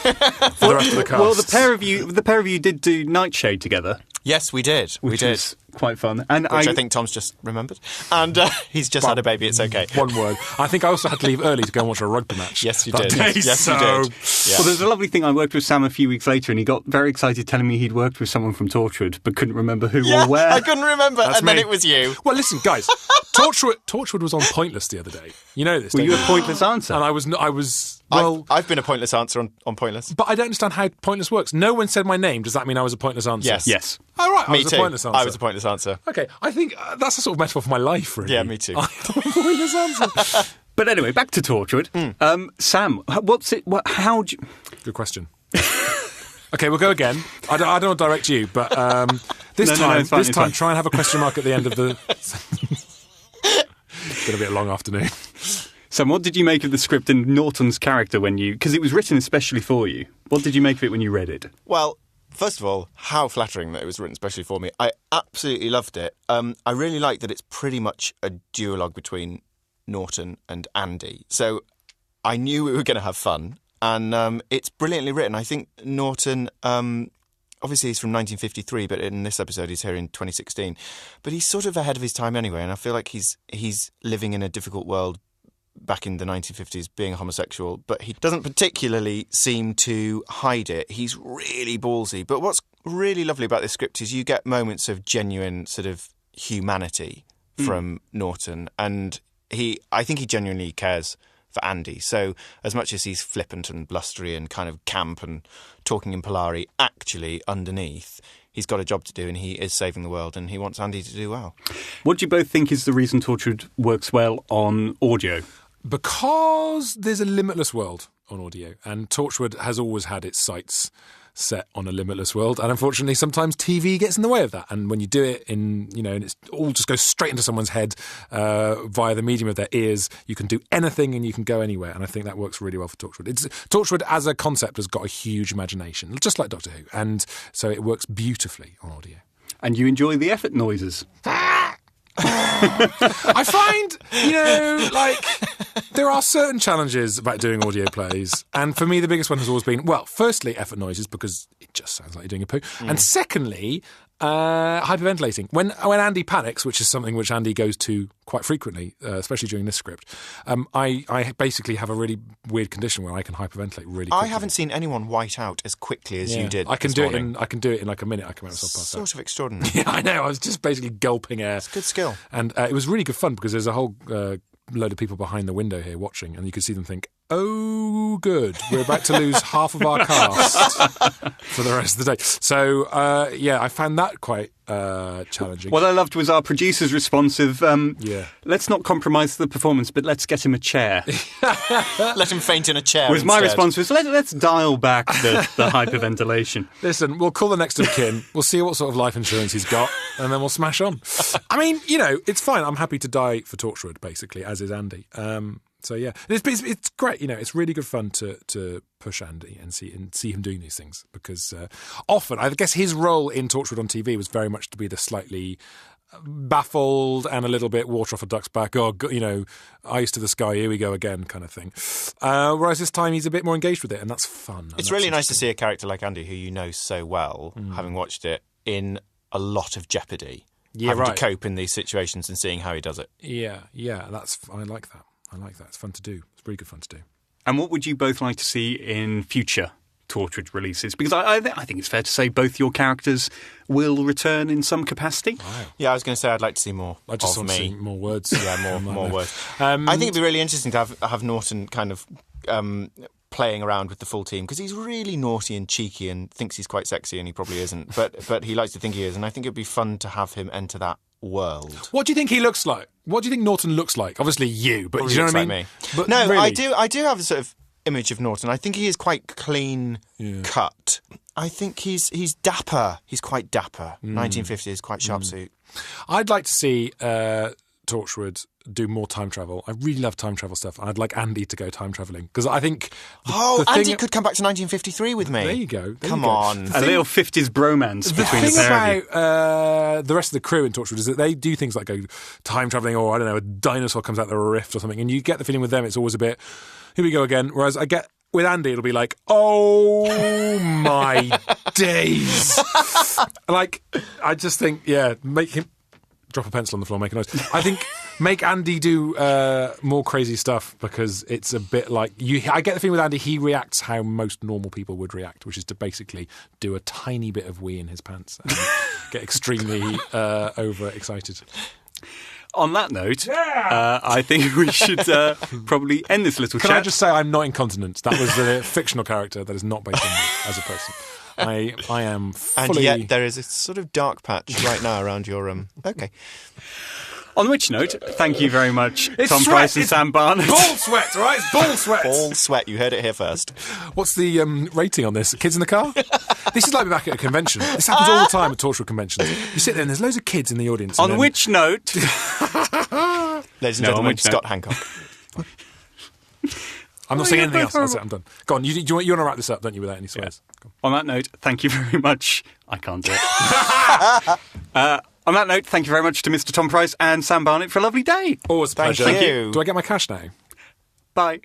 for the rest of the cast. Well, the pair of you did do Nightshade together. Yes, we did. Which is quite fun. And which I think Tom's just remembered. And he's just had a baby, it's okay. One word. I think I also had to leave early to go and watch a rugby match. Yes, you did. Yes, you did. Yeah. Well, there's a lovely thing. I worked with Sam a few weeks later, and he got very excited telling me he'd worked with someone from Torchwood, but couldn't remember who or where. I couldn't remember, then it was you. Well, listen, guys, Torchwood was on Pointless the other day. You know this, Were you a Pointless answer? And I was... Well, I've been a Pointless answer on Pointless. But I don't understand how Pointless works. No one said my name. Does that mean I was a Pointless answer? Yes. Oh, right. Me too. Pointless answer. I was a Pointless answer. Okay. I think that's a sort of metaphor for my life, really. Yeah, me too. I'm a Pointless answer. But anyway, back to Torchwood. Sam, what's it... How do you... Good question. Okay, we'll go again. I don't want to direct you, but this time, try and have a question mark at the end of the... It's going to be a long afternoon. Sam, what did you make of the script and Norton's character when you... Because it was written especially for you. What did you make of it when you read it? Well, first of all, how flattering that it was written especially for me. I absolutely loved it. I really like that it's pretty much a duologue between Norton and Andy. So I knew we were going to have fun. And it's brilliantly written. I think Norton... obviously, he's from 1953, but in this episode, he's here in 2016. But he's sort of ahead of his time anyway, and I feel like he's living in a difficult world back in the 1950s, being a homosexual, but he doesn't particularly seem to hide it. He's really ballsy. But what's really lovely about this script is you get moments of genuine sort of humanity from Norton, and I think he genuinely cares for Andy. So as much as he's flippant and blustery and kind of camp and talking in Polari, actually underneath he's got a job to do and he is saving the world and he wants Andy to do well. What do you both think is the reason Torchwood works well on audio? Because there's a limitless world on audio, and Torchwood has always had its sights set on a limitless world, and unfortunately sometimes TV gets in the way of that, and when you do it and it all just goes straight into someone's head via the medium of their ears, you can do anything and you can go anywhere, and I think that works really well for Torchwood. Torchwood as a concept has got a huge imagination, just like Doctor Who, and so it works beautifully on audio. And you enjoy the effort noises. I find, there are certain challenges about doing audio plays, and for me the biggest one has always been, well, firstly, effort noises, because it just sounds like you're doing a poo, and secondly, hyperventilating. When Andy panics, which is something which Andy goes to quite frequently, especially during this script, I basically have a really weird condition where I can hyperventilate really quickly. I haven't seen anyone white out as quickly as you did. I can do it in like a minute. I can make myself pass out. Sort of extraordinary. Yeah, I know. I was just basically gulping air. It's a good skill. And it was really good fun because there's a whole load of people behind the window here watching, and you could see them think, oh, good, we're about to lose half of our cast for the rest of the day. So, I found that quite challenging. What I loved was our producer's response of, let's not compromise the performance, but let's get him a chair. Let him faint in a chair Whereas my instead. response was, let's dial back the hyperventilation. Listen, we'll call the next of kin, we'll see what sort of life insurance he's got, and then we'll smash on. I mean, it's fine. I'm happy to die for Torchwood, basically, as is Andy. So yeah, it's great. It's really good fun to push Andy and see him doing these things, because often I guess his role in Torchwood on TV was very much to be the slightly baffled and a little bit water off a duck's back. Oh, eyes to the sky, here we go again, kind of thing. Whereas this time he's a bit more engaged with it, and that's fun. It's really nice to see a character like Andy, who you know so well, having watched it, in a lot of jeopardy. Yeah, having right. to cope in these situations and seeing how he does it. Yeah, I like that. It's fun to do. It's really good fun to do. And what would you both like to see in future Torchwood releases? Because I think it's fair to say both your characters will return in some capacity. Wow. Yeah, I was going to say I'd like to see more. I just of want to me. see more words. Yeah, more words. I think it'd be really interesting to have Norton kind of playing around with the full team, because he's really naughty and cheeky and thinks he's quite sexy, and he probably isn't. But he likes to think he is, and I think it'd be fun to have him enter that world. What do you think he looks like? What do you think Norton looks like? Obviously you, but Probably do you know looks what I mean? like me. But no, really? I do have a sort of image of Norton. I think he is quite clean cut. I think he's dapper. He's quite dapper. 1950s, quite sharp suit. I'd like to see Torchwood do more time travel. I really love time travel stuff. I'd like Andy to go time travelling, because I think Andy could come back to 1953 with me. There you go. Come on. A little 50s bromance between the pair of you. About the rest of the crew in Torchwood is that they do things like go time travelling, or I don't know, a dinosaur comes out the rift or something, and you get the feeling with them it's always a bit, here we go again. Whereas I get with Andy, it'll be like, oh my days. Like, I just think, make him drop a pencil on the floor, make a noise. I think make Andy do more crazy stuff, because it's a bit like I get the feeling with Andy, he reacts how most normal people would react, which is to basically do a tiny bit of wee in his pants and get extremely overexcited. On that note, I think we should probably end this little chat. Can I just say I'm not incontinent? That was a fictional character that is not based on me as a person. I am fully... And yet there is a sort of dark patch right now around your... Okay. On which note, thank you very much, Tom Price and Sam Barnett. Ball sweat, right? It's ball sweat. Ball sweat, you heard it here first. What's the rating on this? Kids in the car? This is like back at a convention. This happens all the time at Torchwood conventions. You sit there and there's loads of kids in the audience. On which note... Ladies and gentlemen, Scott Hancock. I'm not saying anything else. That's it, I'm done. Go on, you want to wrap this up, don't you, without any swears? Yeah. On that note, thank you very much. I can't do it. On that note, thank you very much to Mr. Tom Price and Sam Barnett for a lovely day. Always a pleasure. Thank you. Do I get my cash now? Bye.